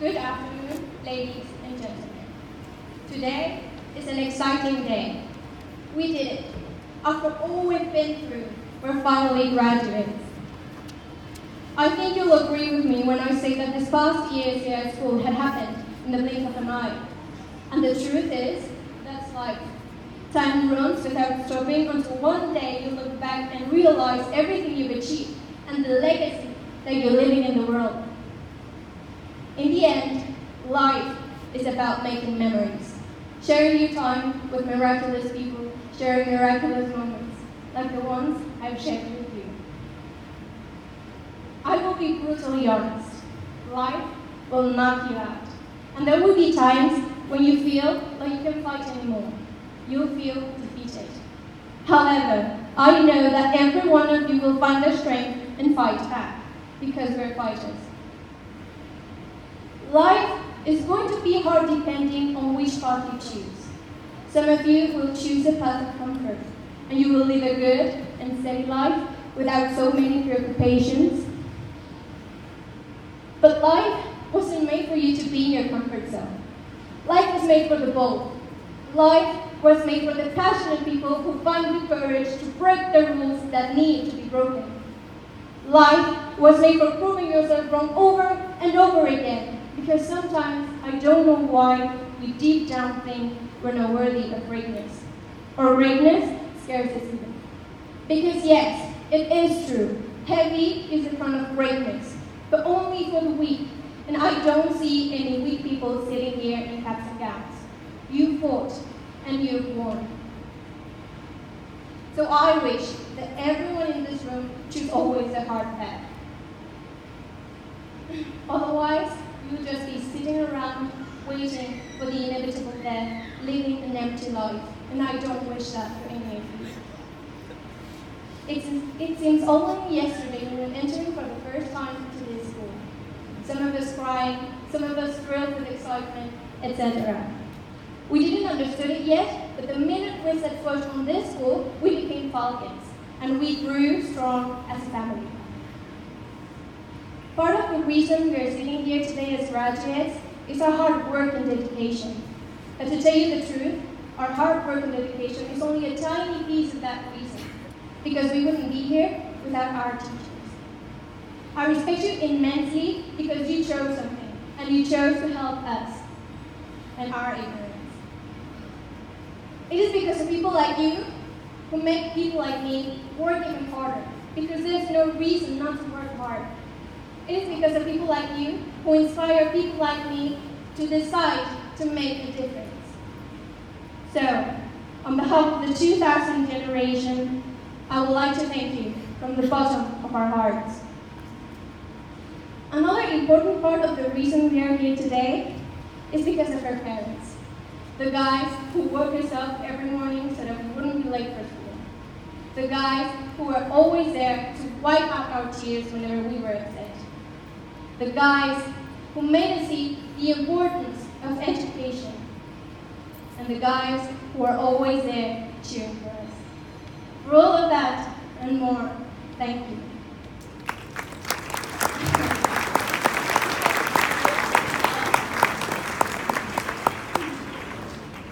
Good afternoon, ladies and gentlemen. Today is an exciting day. We did it. After all we've been through, we're finally graduates. I think you'll agree with me when I say that this past years here at school had happened in the blink of an eye. And the truth is, that's life. Time runs without stopping until one day you look back and realize everything you've achieved and the legacy that you're living in the world. In the end, life is about making memories, sharing your time with miraculous people, sharing miraculous moments, like the ones I've shared with you. I will be brutally honest. Life will knock you out. And there will be times when you feel like you can't fight anymore. You'll feel defeated. However, I know that every one of you will find the strength and fight back, because we're fighters. Life is going to be hard depending on which path you choose. Some of you will choose a path of comfort, and you will live a good and steady life without so many preoccupations. But life wasn't made for you to be in your comfort zone. Life was made for the bold. Life was made for the passionate people who find the courage to break the rules that need to be broken. Life was made for proving yourself wrong over and over again, because sometimes I don't know why we deep down think we're not worthy of greatness. Or greatness scares us even. Because yes, it is true, heavy is the crown of greatness, but only for the weak. And I don't see any weak people sitting here in caps and gowns. You fought, and you've won. So I wish that everyone in this room choose always the hard path. Otherwise, you'll just be sitting around waiting for the inevitable death, living an empty life. And I don't wish that for any of you. It seems only yesterday we were entering for the first time into this school. Some of us crying, some of us thrilled with excitement, etc. We didn't understand it yet, but the minute we set foot on this school, we became Falcons, and we grew strong as a family. Part of the reason we are sitting here today as graduates is our hard work and dedication. But to tell you the truth, our hard work and dedication is only a tiny piece of that reason, because we wouldn't be here without our teachers. I respect you immensely because you chose something, and you chose to help us and our ignorance. It is because of people like you who make people like me work even harder, because there's no reason not to work hard. It is because of people like you who inspire people like me to decide to make a difference. So, on behalf of the 2000 generation, I would like to thank you from the bottom of our hearts. Another important part of the reason we are here today is because of our parents. The guys who woke us up every morning so that we wouldn't be late for school. The guys who were always there to wipe out our tears whenever we were upset. The guys who made us see the importance of education. And the guys who are always there cheering for us. For all of that and more, thank you.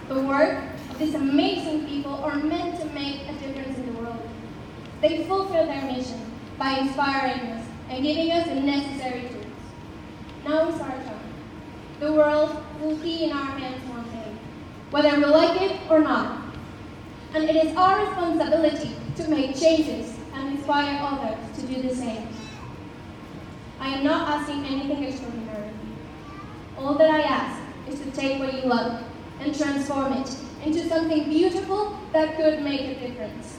The work of these amazing people are meant to make a difference in the world. They fulfill their mission by inspiring us and giving us the necessary tools. Now is our time. The world will be in our hands one day, whether we like it or not. And it is our responsibility to make changes and inspire others to do the same. I am not asking anything extraordinary. All that I ask is to take what you love and transform it into something beautiful that could make a difference.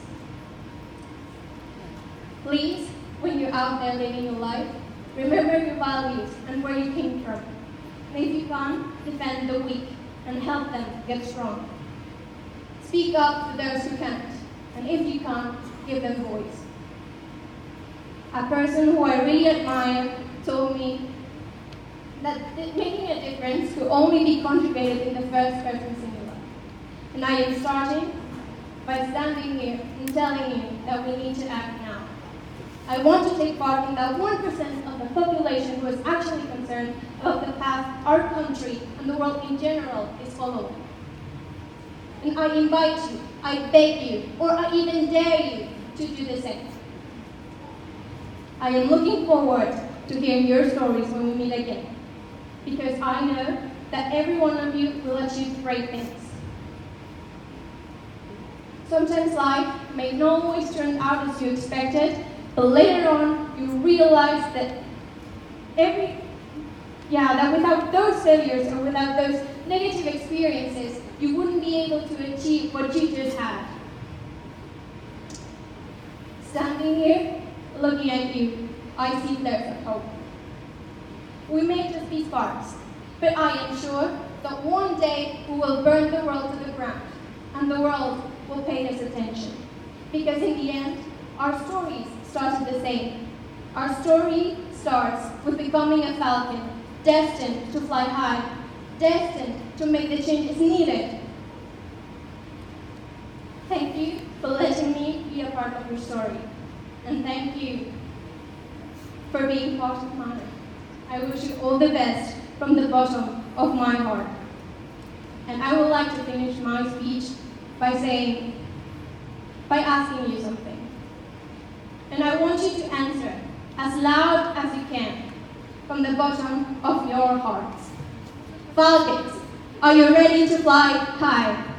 Please, when you're out there living your life, remember your values and where you came from. And if you can't, defend the weak and help them get strong. Speak up to those who can't, and if you can't, give them voice. A person who I really admire told me that making a difference could only be conjugated in the first person singular. And I am starting by standing here and telling you that we need to act now. I want to take part in that 1% of the population who is actually concerned about the path our country and the world in general is following. And I invite you, I beg you, or I even dare you to do the same. I am looking forward to hearing your stories when we meet again, because I know that every one of you will achieve great things. Sometimes life may not always turn out as you expected, but later on you realize that that without those failures or without those negative experiences, you wouldn't be able to achieve what you just had. Standing here, looking at you, I see flares of hope. We may just be sparks, but I am sure that one day we will burn the world to the ground, and the world will pay us attention. Because in the end, our stories started the same. Our story starts with becoming a falcon, destined to fly high, destined to make the changes needed. Thank you for letting me be a part of your story. And thank you for being part of mine. I wish you all the best from the bottom of my heart. And I would like to finish my speech by asking you something. And I want you to answer as loud as you can from the bottom of your hearts. Falcons, are you ready to fly high?